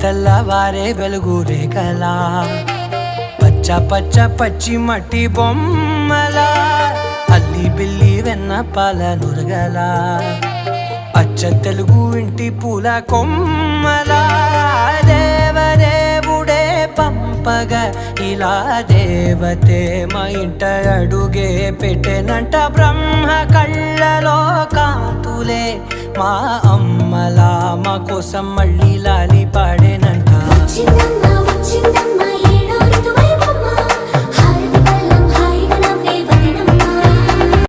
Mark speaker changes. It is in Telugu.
Speaker 1: తెల్లవారే వెలుగు రేఖలా పచ్చ పచ్చ పచ్చి మట్టి బొమ్మలా అల్లి బిల్లి వెన్న పాల నురగలా అచ్చ తెలుగు ఇంటి పూల కొమ్మలా దేవదేవుడే పంపగా ఇలా దేవతే మా ఇంట అడుగే పెట్టెనంట బ్రహ్మ కళ్ళలో కాంతులే మా అమ్మలా మా కోసం మళ్ళీ లాలి పాడేనంట.